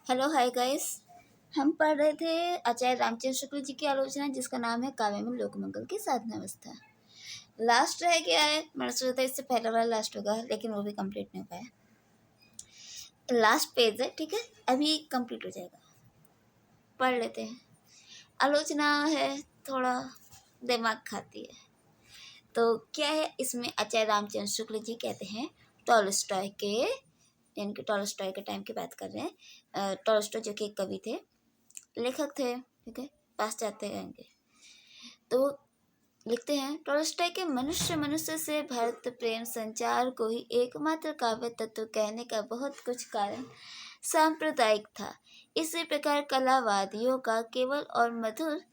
Hello hi guys. हम पढ़ रहे थे आचार्य रामचंद्र शुक्ल जी की आलोचना जिसका नाम है काव्य में लोकमंगल की साधना अवस्था। लास्ट रह गया है, मैंने सोचा था इससे पहला वाला लास्ट होगा लेकिन वो भी कंप्लीट नहीं हो पाया। लास्ट पेज है, ठीक है, अभी कंप्लीट हो जाएगा। पढ़ लेते हैं। आलोचना है, थोड़ा दिमाग खाती है। तो क्या है इसमें, आचार्य रामचंद्र शुक्ल जी कहते हैं टॉलस्टॉय के, यानी कि टॉलस्टॉय के टाइम की बात कर रहे हैं। टॉलस्टॉय जो कि एक कवि थे, लेखक थे, ठीक है, पास जाते रहेंगे। तो लिखते हैं टॉलस्टॉय के मनुष्य मनुष्य से भारत प्रेम संचार को ही एकमात्र काव्य तत्व कहने का बहुत कुछ कारण सांप्रदायिक था। इसी प्रकार कलावादियों का केवल और मधुर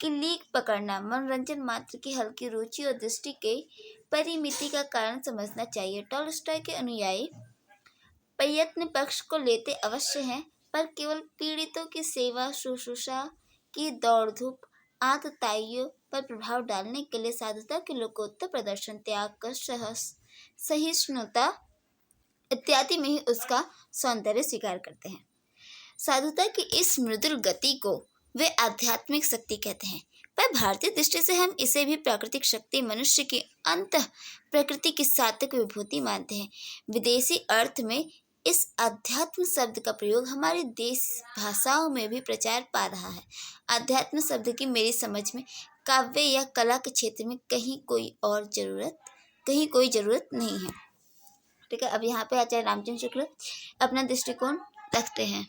की लीक पकड़ना मनोरंजन मात्र की हल्की रुचि और दृष्टि के परिमिति का कारण समझना चाहिए। टॉलस्टॉय के अनुयायी प्रयत्न पक्ष को लेते अवश्य हैं, पर केवल पीड़ितों की सेवा शुश्रूषा की दौड़ धूप आतताइयों पर प्रभाव डालने के लिए साधुता के लोकोत्तर प्रदर्शन त्याग कष्ट सहिष्णुता इत्यादि में ही उसका सौंदर्य स्वीकार करते हैं। साधुता की इस मृदुल गति को वे आध्यात्मिक शक्ति कहते हैं, पर भारतीय दृष्टि से हम इसे भी प्राकृतिक शक्ति मनुष्य की अंतः प्रकृति की सात्विक विभूति मानते हैं। विदेशी अर्थ में इस अध्यात्म शब्द का प्रयोग हमारी देश भाषाओं में भी प्रचार पा रहा है। अध्यात्म शब्द की मेरी समझ में काव्य या कला के क्षेत्र में कहीं कोई जरूरत नहीं है। ठीक है, अब यहाँ पे आचार्य रामचंद्र शुक्ल अपना दृष्टिकोण रखते हैं।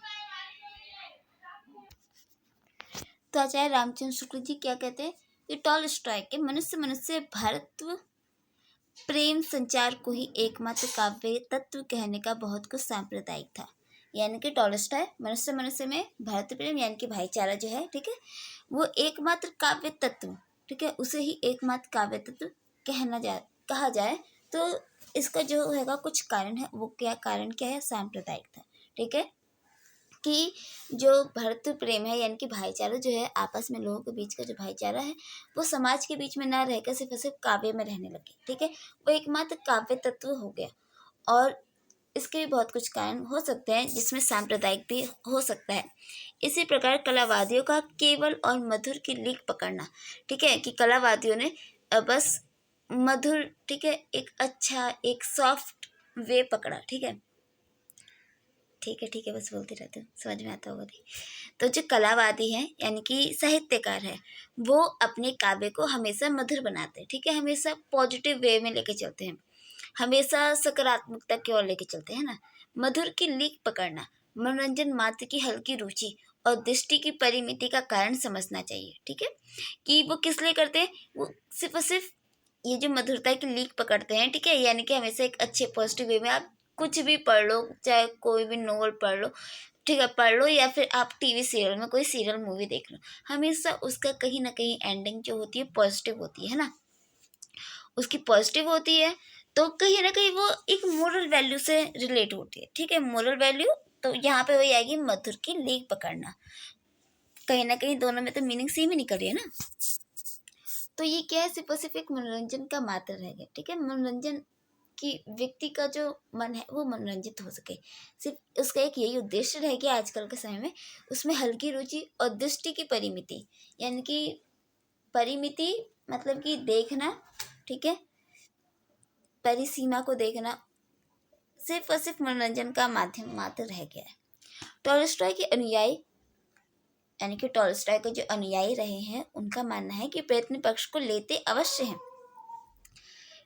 तो आचार्य रामचंद्र शुक्ल जी क्या कहते हैं कि टॉलस्टॉय के मनुष्य मनुष्य भारतत्व प्रेम संचार को ही एकमात्र काव्य तत्व कहने का बहुत कुछ सांप्रदायिक था। यानी कि टॉलस्टॉय मनुष्य मनुष्य में भारत प्रेम यानी कि भाईचारा जो है, ठीक है, वो एकमात्र काव्य तत्व, ठीक है, उसे ही एकमात्र काव्य तत्व कहा जाए तो इसका जो हैगा कुछ कारण है। वो कारण क्या है, सांप्रदायिक था। ठीक है, कि जो भरत प्रेम है यानी कि भाईचारा जो है, आपस में लोगों के बीच का जो भाईचारा है, वो समाज के बीच में ना रहकर सिर्फ और सिर्फ काव्य में रहने लगे। ठीक है, वो एकमात्र काव्य तत्व हो गया। और इसके भी बहुत कुछ कारण हो सकते हैं जिसमें सांप्रदायिक भी हो सकता है। इसी प्रकार कलावादियों का केवल और मधुर की लीक पकड़ना, ठीक है, कि कलावादियों ने बस मधुर, ठीक है, एक अच्छा एक सॉफ्ट वे पकड़ा। ठीक है, ठीक है, बस बोलते रहते हूँ, समझ में आता होगा भी। तो जो कलावादी हैं यानी कि साहित्यकार है, वो अपने काव्य को हमेशा मधुर बनाते हैं। ठीक है, हमेशा पॉजिटिव वे में लेके चलते हैं, हमेशा सकारात्मकता की ओर लेके चलते हैं ना। मधुर की लीक पकड़ना मनोरंजन मात्र की हल्की रुचि और दृष्टि की परिमिति का कारण समझना चाहिए। ठीक है, कि वो किस लिए करते हैं, वो सिर्फ और सिर्फ ये जो मधुरता की लीक पकड़ते हैं, ठीक है, यानी कि हमेशा एक अच्छे पॉजिटिव वे में आप कुछ भी पढ़ लो, चाहे कोई भी नोवेल पढ़ लो, ठीक है, पढ़ लो, या फिर आप टीवी सीरियल में कोई सीरियल मूवी देख लो, हमेशा उसका कहीं ना कहीं एंडिंग जो होती है पॉजिटिव होती है ना, उसकी पॉजिटिव होती है। तो कहीं ना कहीं वो एक मोरल वैल्यू से रिलेट होती है। ठीक है, मोरल वैल्यू, तो यहाँ पे वही आएगी मधुर की लीक पकड़ना। कहीं ना कहीं दोनों में तो मीनिंग सेम ही निकल रही है ना। तो ये क्या है, सिर्फ और सिर्फ एक मनोरंजन का मात्र रह गया। ठीक है, मनोरंजन कि व्यक्ति का जो मन है वो मनोरंजित हो सके, सिर्फ उसका एक यही उद्देश्य रह गया आजकल के समय में। उसमें हल्की रुचि और दृष्टि की परिमिति, यानी कि परिमिति मतलब कि देखना, ठीक है, परिसीमा को देखना सिर्फ और सिर्फ मनोरंजन का माध्यम मात्र रह गया है। टॉलस्टॉय के अनुयायी यानी कि टॉलस्टॉय के जो अनुयायी रहे हैं, उनका मानना है कि प्रयत्न पक्ष को लेते अवश्य हैं,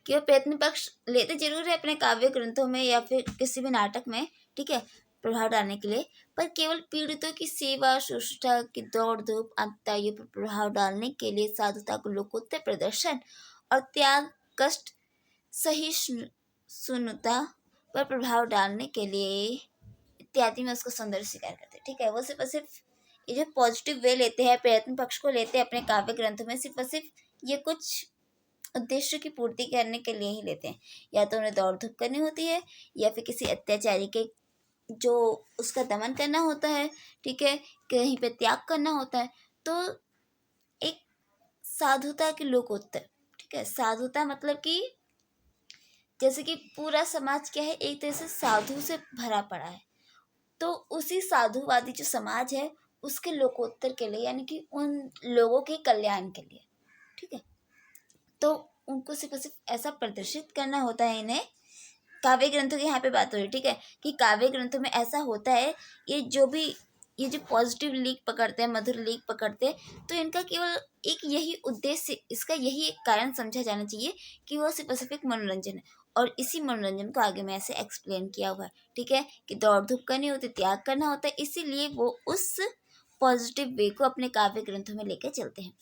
कि वो प्रयत्न पक्ष लेते जरूर है अपने काव्य ग्रंथों में या फिर किसी भी नाटक में, ठीक है, प्रभाव डालने के लिए, पर केवल पीड़ितों की सेवा शुश्रूषा की दौड़ धूप अंतताइयों पर प्रभाव डालने के लिए साधुता को लोकोत्तर प्रदर्शन और त्याग कष्ट सहिष्णुता पर प्रभाव डालने के लिए इत्यादि में उसका सौंदर्य स्वीकार करते हैं। ठीक है, वो सिर्फ और सिर्फ ये जो पॉजिटिव वे लेते हैं, प्रयत्न पक्ष को लेते हैं अपने काव्य ग्रंथों में, सिर्फ और सिर्फ ये कुछ उद्देश्य की पूर्ति करने के लिए ही लेते हैं। या तो उन्हें दौड़ धूप करनी होती है, या फिर किसी अत्याचारी के जो उसका दमन करना होता है, ठीक है, कहीं पे त्याग करना होता है। तो एक साधुता के लोकोत्तर, ठीक है, साधुता मतलब कि जैसे कि पूरा समाज क्या है, एक तरह से साधु से भरा पड़ा है, तो उसी साधुवादी जो समाज है उसके लोकोत्तर के लिए, यानी कि उन लोगों के कल्याण के लिए, ठीक है। तो उनको सिर्फ सिर्फ ऐसा प्रदर्शित करना होता है इन्हें। काव्य ग्रंथों की यहाँ पे बात हो रही है, ठीक है, कि काव्य ग्रंथों में ऐसा होता है, ये जो पॉजिटिव लीक पकड़ते हैं, मधुर लीक पकड़ते हैं, तो इनका केवल एक यही उद्देश्य, इसका यही एक कारण समझा जाना चाहिए कि वो सिर्फ और सिर्फ एक मनोरंजन है। और इसी मनोरंजन को आगे में ऐसे एक्सप्लेन किया हुआ है, ठीक है, कि दौड़ धूप करनी होती, त्याग करना होता है, इसीलिए वो उस पॉजिटिव वे को अपने काव्य ग्रंथों में लेकर चलते हैं।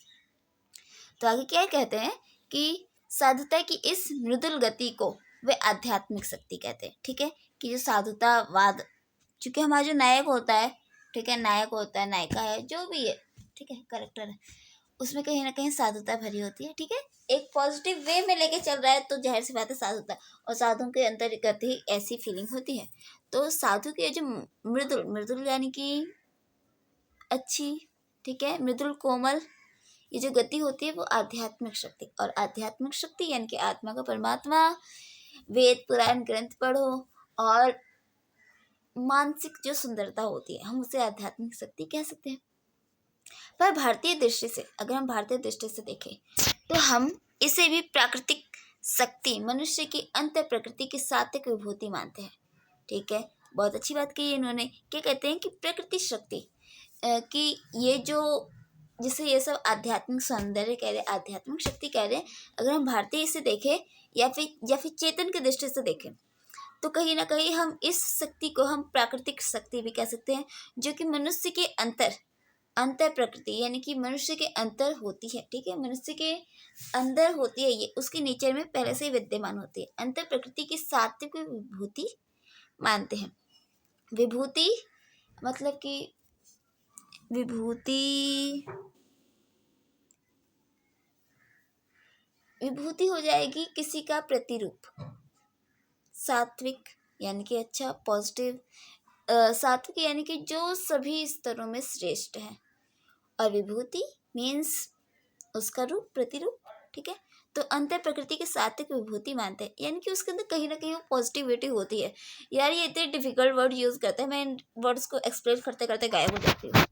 तो आगे क्या कहते हैं कि साधुता की इस मृदुल गति को वे आध्यात्मिक शक्ति कहते हैं, ठीक है, कि जो साधुतावाद, चूंकि हमारा जो नायक होता है, ठीक है, नायक होता है, नायिका है, जो भी है, ठीक है, करेक्टर है, उसमें कहीं ना कहीं साधुता भरी होती है, ठीक है, एक पॉजिटिव वे में लेके चल रहा है, तो जाहिर सी बात है साधुता, और साधुओं के अंतर्गत ही ऐसी फीलिंग होती है। तो साधु के जो मृदुल, मृदुल यानी कि अच्छी, ठीक है, मृदुल कोमल, ये जो गति होती है वो आध्यात्मिक शक्ति, और आध्यात्मिक शक्ति यानी कि आत्मा का परमात्मा, वेद पुराण ग्रंथ पढ़ो, और मानसिक जो सुंदरता होती है, हम उसे आध्यात्मिक शक्ति कह सकते हैं। पर भारतीय दृष्टि से, अगर हम भारतीय दृष्टि से देखें तो हम इसे भी प्राकृतिक शक्ति, मनुष्य की अंत प्रकृति की सात्विक विभूति मानते हैं, ठीक है। बहुत अच्छी बात कही इन्होंने, क्या कहते हैं कि प्रकृति शक्ति, कि ये जो, जिसे ये सब आध्यात्मिक सौंदर्य कह रहे, आध्यात्मिक शक्ति कह रहे हैं, अगर हम भारतीय इसे देखें या फिर चेतन की दृष्टि से देखें, तो कहीं ना कहीं हम इस शक्ति को हम प्राकृतिक शक्ति भी कह सकते हैं, जो कि मनुष्य के अंतर प्रकृति, यानी कि मनुष्य के अंतर होती है, ठीक है, मनुष्य के अंदर होती है, ये उसके नेचर में पहले से ही विद्यमान होती है, अंतर प्रकृति की सात्विक विभूति मानते हैं। विभूति मतलब कि विभूति हो जाएगी किसी का प्रतिरूप, सात्विक यानी कि अच्छा, पॉजिटिव, सात्विक यानी कि जो सभी स्तरों में श्रेष्ठ है, और विभूति मीन्स उसका रूप, प्रतिरूप, ठीक है। तो अंतर प्रकृति के सात्विक विभूति मानते हैं, यानी कि उसके अंदर कहीं ना कहीं वो पॉजिटिविटी होती है। यार ये इतने डिफिकल्ट वर्ड यूज करते हैं, मैं इन वर्ड्स को एक्सप्लेन करते करते गायब हो जाती हूँ।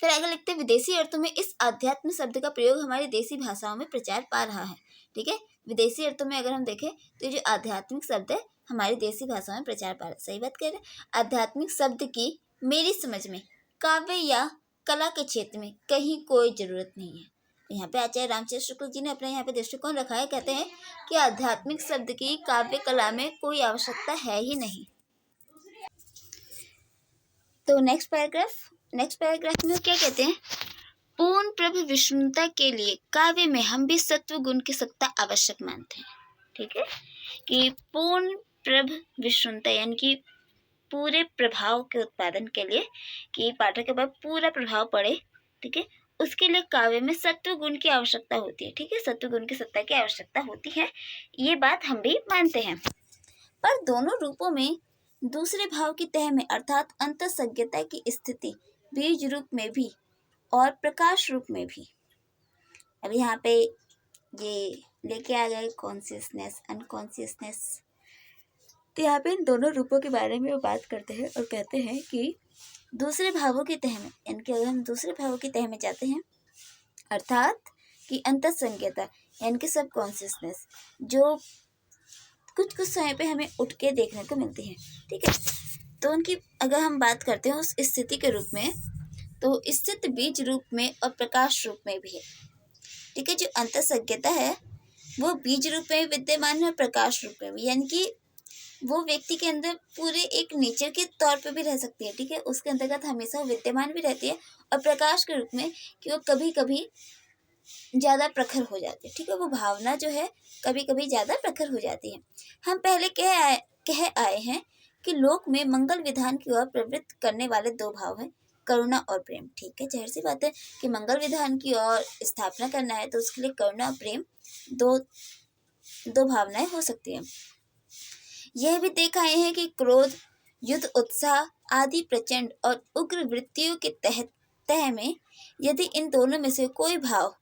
फिर आगे लिखते हैं, विदेशी अर्थों में इस आध्यात्म शब्द का प्रयोग हमारी देसी भाषाओं में प्रचार पा रहा है, ठीक है। विदेशी अर्थों में अगर हम देखें तो जो आध्यात्मिक शब्द है हमारी देसी भाषा में प्रचार पा रहा है, सही बात कह रहे हैं। आध्यात्मिक शब्द की मेरी समझ में काव्य या कला के क्षेत्र में कहीं कोई जरूरत नहीं है। यहाँ पे आचार्य रामचंद्र शुक्ल जी ने अपने यहाँ पे दृष्टिकोण रखा है, कहते हैं कि आध्यात्मिक शब्द की काव्य कला में कोई आवश्यकता है ही नहीं। तो नेक्स्ट पैराग्राफ में क्या कहते हैं, पूर्ण प्रभ विष्णुता के लिए काव्य में हम भी सत्व गुण की सत्ता आवश्यक मानते हैं, ठीक है, कि पूर्ण प्रभ विष्णुता यानी कि पूरे प्रभाव के उत्पादन के लिए, कि पाठक के बाद पूरा प्रभाव पड़े, ठीक है, उसके लिए काव्य में सत्व गुण की आवश्यकता होती है, ठीक है, सत्व गुण की सत्ता की आवश्यकता होती है, ये बात हम भी मानते हैं। पर दोनों रूपों में दूसरे भाव की तह में अर्थात अंतःसज्ञता की स्थिति बीज रूप में भी और प्रकाश रूप में भी, अब यहाँ पे ये लेके आ गए कॉन्शियसनेस, अनकॉन्शियसनेस, तो यहाँ पे इन दोनों रूपों के बारे में वो बात करते हैं और कहते हैं कि दूसरे भावों की तह में, यानी कि अगर हम दूसरे भावों की तह में जाते हैं, अर्थात कि अंतःसंज्ञता यानी कि सब कॉन्शियसनेस, जो कुछ समय पे हमें उठ के देखने को मिलती है, ठीक है, तो उनकी अगर हम बात करते हैं उस स्थिति के रूप में, तो स्थित बीज रूप में और प्रकाश रूप में भी है, ठीक है। जो अंतःसज्ञता है वो बीज रूप में विद्यमान है और प्रकाश रूप में भी, यानी कि वो व्यक्ति के अंदर पूरे एक नेचर के तौर पे भी रह सकती है, ठीक है, उसके अंतर्गत हमेशा विद्यमान भी रहती है, और प्रकाश के रूप में कि वो कभी कभी ज़्यादा प्रखर हो जाती है, ठीक है, वो भावना जो है कभी कभी ज़्यादा प्रखर हो जाती है। हम पहले कह आए हैं कि लोक में मंगल विधान की ओर प्रवृत्त करने वाले दो भाव हैं, करुणा और प्रेम, ठीक है, जाहिर सी बात है कि मंगल विधान की ओर स्थापना करना है तो उसके लिए करुणा और प्रेम दो भावनाएं हो सकती हैं। यह भी देख आए हैं कि क्रोध, युद्ध उत्साह आदि प्रचंड और उग्र वृत्तियों के तह में यदि इन दोनों में से कोई भाव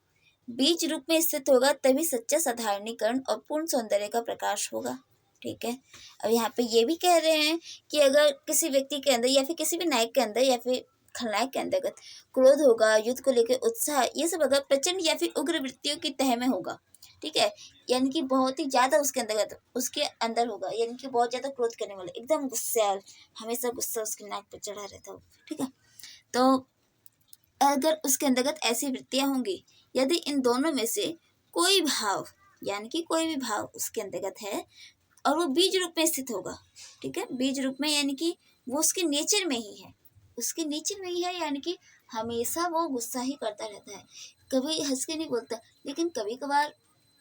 बीज रूप में स्थित होगा तभी सच्चा साधारणीकरण और पूर्ण सौंदर्य का प्रकाश होगा, ठीक है। अब यहाँ पे ये भी कह रहे हैं कि अगर किसी व्यक्ति के अंदर या फिर किसी भी नायक के अंदर या फिर खलनायक के अंतर्गत क्रोध होगा, युद्ध को लेकर उत्साह, ये सब अगर प्रचंड या फिर उग्र वृत्तियों की तह में होगा, ठीक है, यानी कि बहुत ही ज़्यादा उसके अंतर्गत उसके अंदर होगा, यानी कि बहुत ज़्यादा क्रोध करने वाला, एकदम गुस्सैल, हमेशा गुस्सा उसके नाक पर चढ़ा रहता हो, ठीक है। तो अगर उसके अंतर्गत ऐसी वृत्तियाँ होंगी, यदि इन दोनों में से कोई भाव, यानी कि कोई भी भाव उसके अंतर्गत है और वो बीज रूप में स्थित होगा, ठीक है, बीज रूप में, यानी कि वो उसके नेचर में ही है, उसके नेचर में ही है, यानी कि हमेशा वो गुस्सा ही करता रहता है, कभी हंस के नहीं बोलता, लेकिन कभी कभार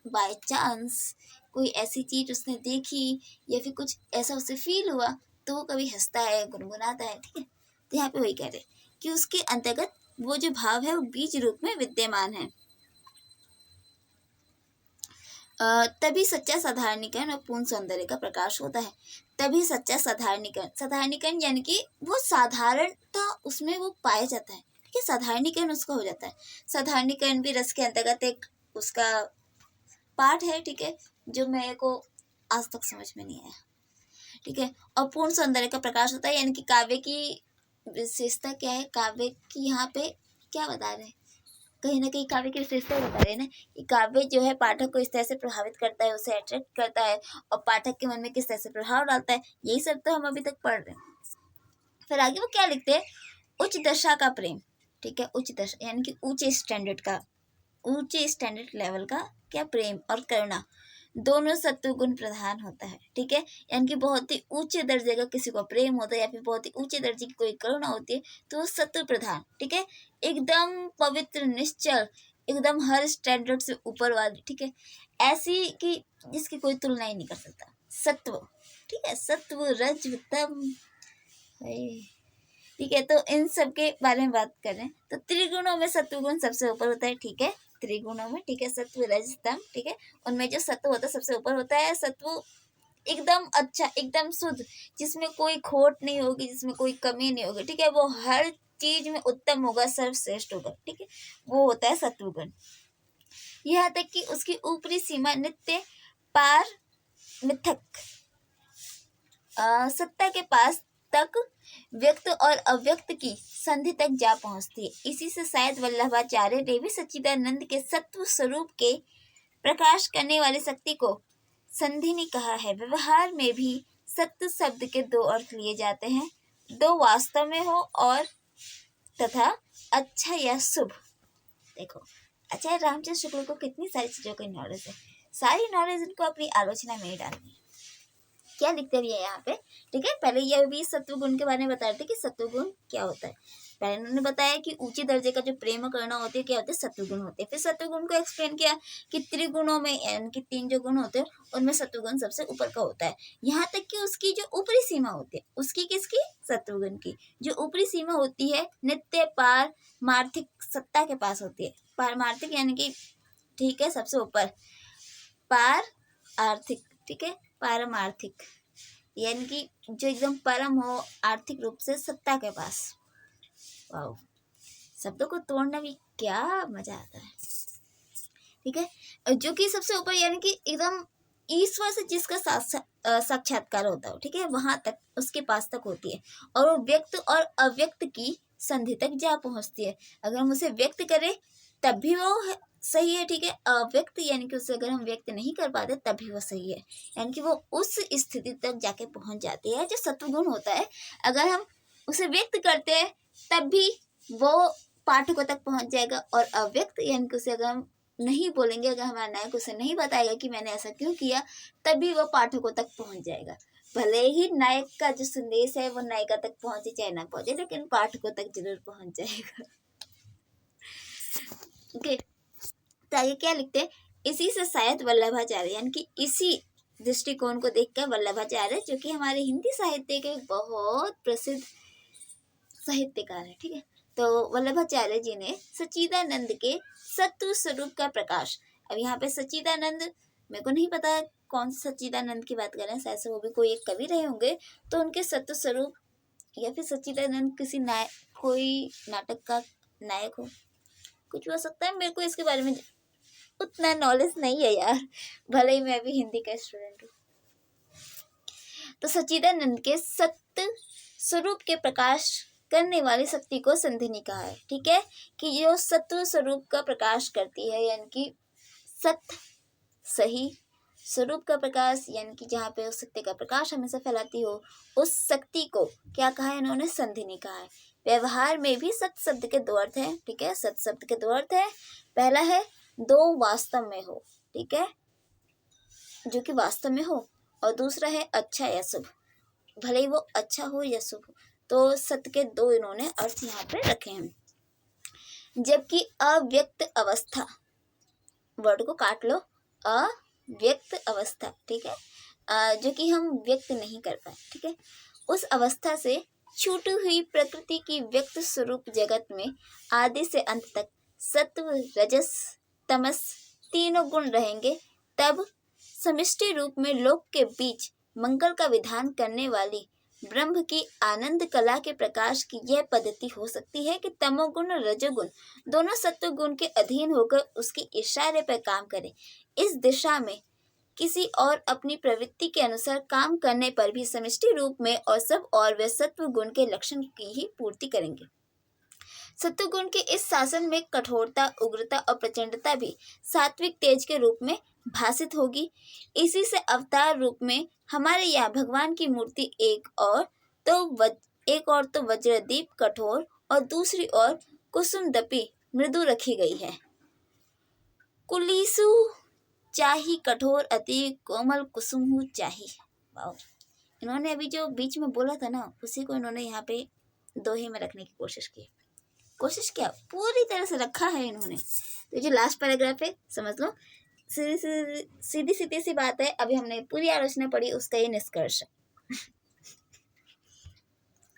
बाय चांस कोई ऐसी चीज उसने देखी या फिर कुछ ऐसा उसे फील हुआ तो वो कभी हंसता है, गुनगुनाता है, ठीक है। तो यहाँ पे वही कह रहे कि उसके अंतर्गत वो जो भाव है वो बीज रूप में विद्यमान है। तभी सच्चा साधारणीकरण और पूर्ण सौंदर्य का प्रकाश होता है। तभी सच्चा साधारणीकरण, साधारणीकरण यानी कि वो साधारणता उसमें वो पाया जाता है, ठीक है, साधारणीकरण उसका हो जाता है। साधारणीकरण भी रस के अंतर्गत एक उसका पार्ट है, ठीक है, जो मेरे को आज तक समझ में नहीं आया, ठीक है। और पूर्ण सौंदर्य का प्रकाश होता है, यानी कि काव्य की विशेषता क्या है, काव्य की यहाँ पे क्या बता रहे हैं, कहीं ना कहीं काव्य की विशेषता बता रहे हैं ना कि काव्य जो है पाठक को इस तरह से प्रभावित करता है, उसे अट्रैक्ट करता है और पाठक के मन में किस तरह से प्रभाव डालता है, यही सब तो हम अभी तक पढ़ रहे हैं। फिर आगे वो क्या लिखते हैं, उच्च दशा का प्रेम, ठीक है, उच्च दशा यानी कि ऊंचे स्टैंडर्ड का, ऊंचे स्टैंडर्ड लेवल का क्या प्रेम और करुणा दोनों सत्वगुण प्रधान होता है, ठीक है, यानी कि बहुत ही ऊंचे दर्जे का किसी को प्रेम होता है या फिर बहुत ही ऊंचे दर्जे की कोई करुणा होती है तो वो सत्व प्रधान, ठीक है, एकदम पवित्र निश्चल, एकदम हर स्टैंडर्ड से ऊपर वाली, ठीक है, ऐसी कि जिसकी कोई तुलना ही नहीं कर सकता, सत्व, ठीक है, सत्व रज तम, ठीक है। तो इन सब के बारे में बात करें तो त्रिगुणों में सत्वगुण सबसे ऊपर होता है, ठीक है, त्रिगुणों में, ठीक है, सत्व रज तम, ठीक है, उनमें जो सत्व होता है सबसे ऊपर होता है, सत्व एकदम अच्छा, एकदम शुद्ध, जिसमें कोई खोट नहीं होगी, जिसमें कोई कमी नहीं होगी, ठीक है, वो हर चीज में उत्तम होगा, सर्वश्रेष्ठ होगा, ठीक है, वो होता है सत्वगुण। यहाँ तक कि उसकी ऊपरी सीमा नित्य पार मिथक सत्ता के पास तक व्यक्त और अव्यक्त की संधि तक जा पहुंचती है। इसी से शायद वल्लभाचार्य ने भी सच्चिदानंद के सत्व स्वरूप के प्रकाश करने वाली शक्ति को संधिनी कहा है। व्यवहार में भी सत्य शब्द के दो अर्थ लिए जाते हैं, दो वास्तव में हो और तथा अच्छा या शुभ। देखो आचार्य रामचंद्र शुक्ल को कितनी सारी चीजों की नॉलेज है, सारी नॉलेज इनको अपनी आलोचना में ही डालनी है। क्या लिखते हैं यहाँ पे, ठीक है, पहले ये भी सत्वगुण के बारे में बता रहे थे कि सत्वगुण क्या होता है। पहले उन्होंने बताया कि ऊंचे दर्जे का जो प्रेम करना होती है क्या होते हैं, सत्वगुण होते हैं। फिर सत्वगुण को एक्सप्लेन किया कि त्रिगुणों में यानी कि तीन जो गुण होते हैं उनमें सत्वगुण सबसे ऊपर का होता है। यहाँ तक कि उसकी जो ऊपरी सीमा होती है, उसकी किसकी, सत्वगुण की जो ऊपरी सीमा होती है नित्य पारमार्थिक सत्ता के पास होती है। पारमार्थिक यानी कि, ठीक है, सबसे ऊपर पार आर्थिक, ठीक है, पारमार्थिक यानी कि जो एकदम परम हो, आर्थिक रूप से सत्ता के पास। वाह, शब्दों को तोड़ना भी क्या मजा आता है, ठीक है, जो कि सबसे ऊपर यानी कि एकदम ईश्वर से जिसका साक्षात्कार होता हो, ठीक है, वहां तक उसके पास तक होती है और वो व्यक्त और अव्यक्त की संधि तक जा पहुंचती है। अगर हम उसे व्यक्त करें तब भी वो सही है, ठीक है, अव्यक्त यानी कि उसे अगर हम व्यक्त नहीं कर पाते तब भी वो सही है, यानी कि वो उस स्थिति तक जाके पहुंच जाती है जो सत्वगुण होता है। अगर हम उसे व्यक्त करते हैं तब भी वो पाठकों तक पहुंच जाएगा, और अव्यक्त यानी कि उसे अगर हम नहीं बोलेंगे, अगर हमारा नायक उसे नहीं बताएगा कि मैंने ऐसा क्यों किया, तभी वो पाठकों तक पहुंच जाएगा। भले ही नायक का जो संदेश है वो नायिका तक पहुंचे चाहे ना पहुंचे, लेकिन पाठकों तक जरूर पहुंच जाएगा। ओके, तो आगे क्या लिखते हैं, इसी से शायद वल्लभाचार्य यानी कि इसी दृष्टिकोण को देखकर वल्लभाचार्य जो कि हमारे हिंदी साहित्य के बहुत प्रसिद्ध साहित्यकार है, ठीक है, तो वल्लभाचार्य जी ने सच्चिदानंद के सत्व स्वरूप का प्रकाश। अब यहाँ पे सच्चिदानंद मेरे को नहीं पता कौन से सच्चिदानंद की बात कर रहे हैं, शायद से वो भी कोई एक कवि रहे होंगे, तो उनके सत्व स्वरूप या फिर सच्चिदानंद किसी कोई नाटक का नायक हो, कुछ हो सकता है, मेरे को इसके बारे में उतना नॉलेज नहीं है यार, भले ही मैं भी हिंदी का स्टूडेंट हूँ। तो सच्चिदानंद के सत्य स्वरूप के प्रकाश करने वाली शक्ति को संधिनी कहा है। ठीक है, कि जो सत्व स्वरूप का प्रकाश करती है, यानी कि सत्य सही स्वरूप का प्रकाश, यानी कि जहाँ पे उस शक्ति का प्रकाश हमेशा फैलाती हो, उस शक्ति को क्या कहा है इन्होंने? संधिनी कहा है। व्यवहार में भी सत्य शब्द के दो अर्थ हैं। ठीक है, सत्य शब्द के दो अर्थ हैं। पहला है दो वास्तव में हो, ठीक है, जो कि वास्तव में हो, और दूसरा है अच्छा या शुभ, भले ही वो अच्छा हो या शुभ हो। तो सत्य के दो इन्होंने अर्थ यहाँ पे रखे हैं। जबकि अव्यक्त अवस्था, वर्ड को काट लो, अव्यक्त अवस्था, ठीक है, जो कि हम व्यक्त नहीं कर पाए, ठीक है, उस अवस्था से छूटी हुई प्रकृति की व्यक्त स्वरूप जगत में आदि से अंत तक सत्व रजस तमस तीनों गुण रहेंगे। तब समष्टि रूप में लोक के बीच मंगल का विधान करने वाली ब्रह्म की आनंद कला के प्रकाश की यह पद्धति हो सकती है कि तमोगुण और रजोगुण दोनों सत्व गुण के अधीन होकर उसके इशारे पर काम करें। इस दिशा में किसी और अपनी प्रवृत्ति के अनुसार काम करने पर भी समष्टि रूप में और सब और वे सत्व गुण के लक्षण की ही पूर्ति करेंगे। सत्व गुण के इस शासन में कठोरता, उग्रता और प्रचंडता भी सात्विक तेज के रूप में भासित होगी। इसी से अवतार रूप में हमारे यहाँ भगवान की मूर्ति एक और तो वज्रदीप कठोर और दूसरी ओर कुसुमदपी मृदु रखी गई है। कुलीसु चाही कठोर अति कोमल कुसुम चाही। वाओ, इन्होंने अभी जो बीच में बोला था ना, उसी को इन्होंने यहाँ पे दोहे में रखने की कोशिश किया, पूरी तरह से रखा है इन्होंने। तो जो लास्ट पैराग्राफ है समझ लो, सीधी सी बात है। अभी हमने पूरी आलोचना पढ़ी, उसका ये निष्कर्ष।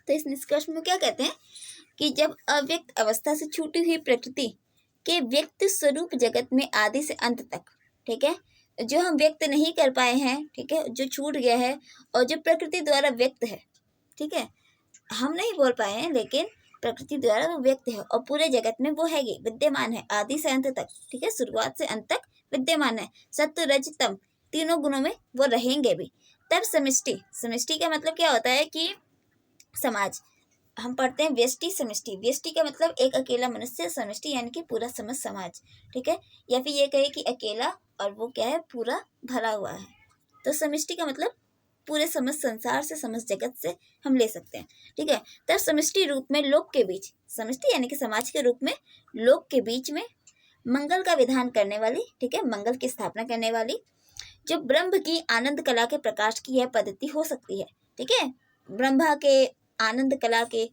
तो इस निष्कर्ष में क्या कहते हैं कि जब अव्यक्त अवस्था से छूटी हुई प्रकृति के व्यक्त स्वरूप जगत में आदि से अंत तक, ठीक है, जो हम व्यक्त नहीं कर पाए हैं, ठीक है, जो छूट गया है और जो प्रकृति द्वारा व्यक्त है, ठीक है, हम नहीं बोल पाए हैं लेकिन प्रकृति द्वारा वो व्यक्त है और पूरे जगत में वो है, विद्यमान है आदि से अंत तक, ठीक है, शुरुआत से अंत तक विद्यमान है। सत्व रज तम तीनों गुणों में वो रहेंगे भी। तब समष्टि का मतलब क्या होता है कि समाज, हम पढ़ते हैं व्यष्टि समष्टि। व्यष्टि का मतलब एक अकेला मनुष्य, समष्टि यानी कि पूरा समस्त समाज, ठीक है, या फिर ये कहे कि अकेला और वो क्या है, पूरा भरा हुआ है। तो समष्टि का मतलब पूरे समस्त संसार से, समस्त जगत से हम ले सकते हैं, ठीक है। तब समष्टि रूप में लोक के बीच, समष्टि यानी कि समाज के रूप में लोक के बीच में मंगल का विधान करने वाली, ठीक है, मंगल की स्थापना करने वाली जो ब्रह्म की आनंद कला के प्रकाश की यह पद्धति हो सकती है, ठीक है। ब्रह्मा के आनंद कला के,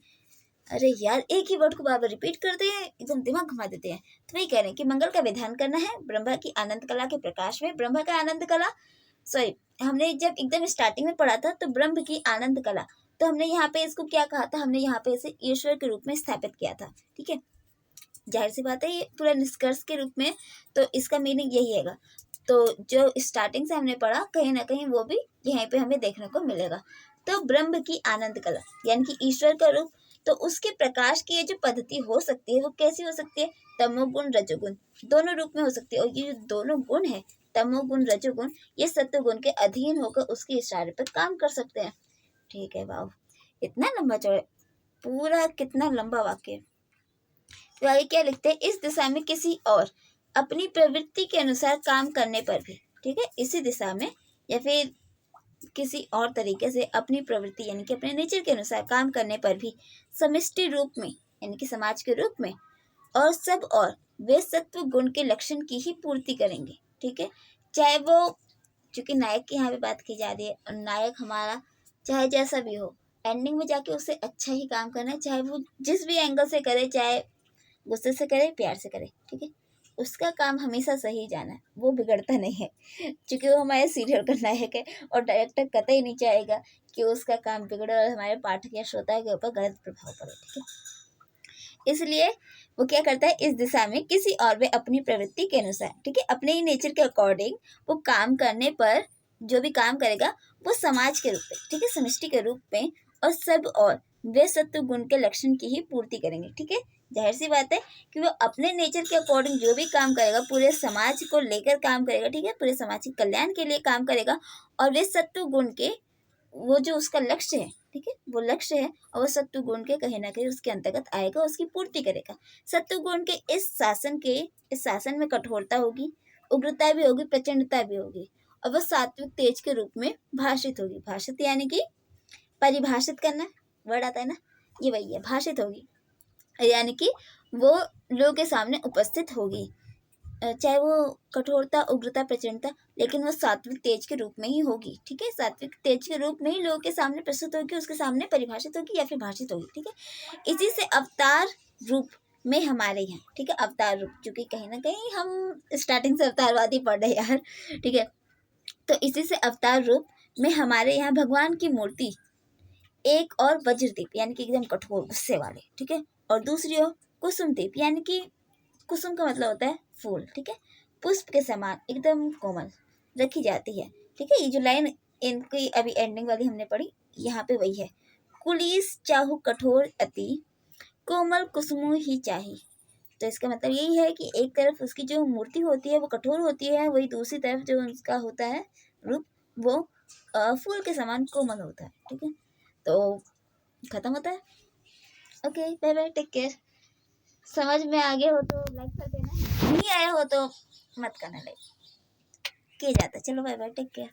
अरे यार एक ही वर्ड को बार बार रिपीट करते हैं, एकदम दिमाग घुमा देते हैं। तो वही कह रहे हैं कि मंगल का विधान करना है ब्रह्मा की आनंद कला के प्रकाश में। ब्रह्मा का आनंद कला, सॉरी, हमने जब एकदम स्टार्टिंग में पढ़ा था तो ब्रह्म की आनंद कला, तो हमने यहाँ पे इसको क्या कहा था, हमने यहाँ पे इसे ईश्वर के रूप में स्थापित किया था, ठीक है। जाहिर सी बात है ये पूरा निष्कर्ष के रूप में, तो इसका मीनिंग यही है। तो जो स्टार्टिंग से हमने पढ़ा कहीं ना कहीं वो भी यहीं पे हमें देखने को मिलेगा। तो ब्रह्म की आनंद कला यानी कि ईश्वर का रूप, तो उसके प्रकाश की ये जो पद्धति हो सकती है वो कैसी हो सकती है, तमोगुण रजोगुण दोनों रूप में हो सकती है। और ये जो दोनों गुण है तमोगुण रजोगुण, ये सत्व गुण के अधीन होकर उसके इशारे पर काम कर सकते हैं, ठीक है। वाह, इतना लंबा चौड़ा पूरा, कितना लंबा वाक्य। तो आगे क्या लिखते हैं, इस दिशा में किसी और अपनी प्रवृत्ति के अनुसार काम करने पर भी, ठीक है, इसी दिशा में या फिर किसी और तरीके से अपनी प्रवृत्ति यानी कि अपने नेचर के अनुसार काम करने पर भी समष्टि रूप में यानी कि समाज के रूप में और सब और वे सत्व गुण के लक्षण की ही पूर्ति करेंगे, ठीक है। चाहे वो, चूंकि नायक की यहाँ पे बात की जा रही है, और नायक हमारा चाहे जैसा भी हो, एंडिंग में जाके उसे अच्छा ही काम करना है, चाहे वो जिस भी एंगल से करे, चाहे गुस्से से करे, प्यार से करे, ठीक है, उसका काम हमेशा सही जाना है, वो बिगड़ता नहीं है। क्योंकि वो हमारे सीरियल का नायक है और डायरेक्टर कतई नहीं चाहेगा कि उसका काम बिगड़े और हमारे पाठक या श्रोता के ऊपर गलत प्रभाव पड़े, ठीक है। इसलिए वो क्या करता है, इस दिशा में किसी और वे अपनी प्रवृत्ति के अनुसार, ठीक है, अपने ही नेचर के अकॉर्डिंग वो काम करने पर जो भी काम करेगा वो समाज के रूप में, ठीक है, समष्टि के रूप में और सब और वे सत्व गुण के लक्षण की ही पूर्ति करेंगे, ठीक है। जाहिर सी बात है कि वो अपने नेचर के अकॉर्डिंग जो भी काम करेगा पूरे समाज को लेकर काम करेगा, ठीक है, पूरे समाज के कल्याण के लिए काम करेगा और वे सत्व गुण के वो जो उसका लक्ष्य है, ठीक है, वो लक्ष्य है और वो सत्व गुण के कहीं ना कहीं उसके अंतर्गत आएगा, उसकी पूर्ति करेगा। सत्व गुण के इस शासन में कठोरता होगी, उग्रता भी होगी, प्रचंडता भी होगी, और वह सात्विक तेज के रूप में भाषित होगी। भाषित यानी कि परिभाषित करना, वर्ड आता है ना, ये वही है, भाषित होगी, यानी कि वो लोगों के सामने उपस्थित होगी। चाहे वो कठोरता, उग्रता, प्रचंडता, लेकिन वो सात्विक तेज के रूप में ही होगी, ठीक है, सात्विक तेज के रूप में ही लोगों के सामने प्रस्तुत होगी, उसके सामने परिभाषित होगी या फिर भाषित होगी, ठीक है। इसी से अवतार रूप में हमारे यहाँ, ठीक है, अवतार रूप, क्योंकि कहीं ना कहीं हम स्टार्टिंग से अवतारवादी पढ़ रहे यार, ठीक है, तो इसी से अवतार रूप में हमारे यहाँ भगवान की मूर्ति एक और वज्रदीप यानी कि एकदम कठोर गुस्से वाले, ठीक है, और दूसरी ओर कुसुमदीप यानी कि कुसुम का मतलब होता है फूल, ठीक है, पुष्प के समान एकदम कोमल रखी जाती है, ठीक है। ये जो लाइन इनकी अभी एंडिंग वाली हमने पढ़ी, यहाँ पे वही है, कुलीस चाहु कठोर अति, कोमल कुसुमो ही चाही। तो इसका मतलब यही है कि एक तरफ उसकी जो मूर्ति होती है वो कठोर होती है, वही दूसरी तरफ जो उसका होता है रूप वो फूल के समान कोमल होता है, ठीक है। तो खत्म होता है। Okay, bye bye, take care. समझ में आ गया हो तो लाइक कर देना, नहीं आया हो तो मत करना, लाइक किया जाता है। चलो बाय बाय, टेक केयर।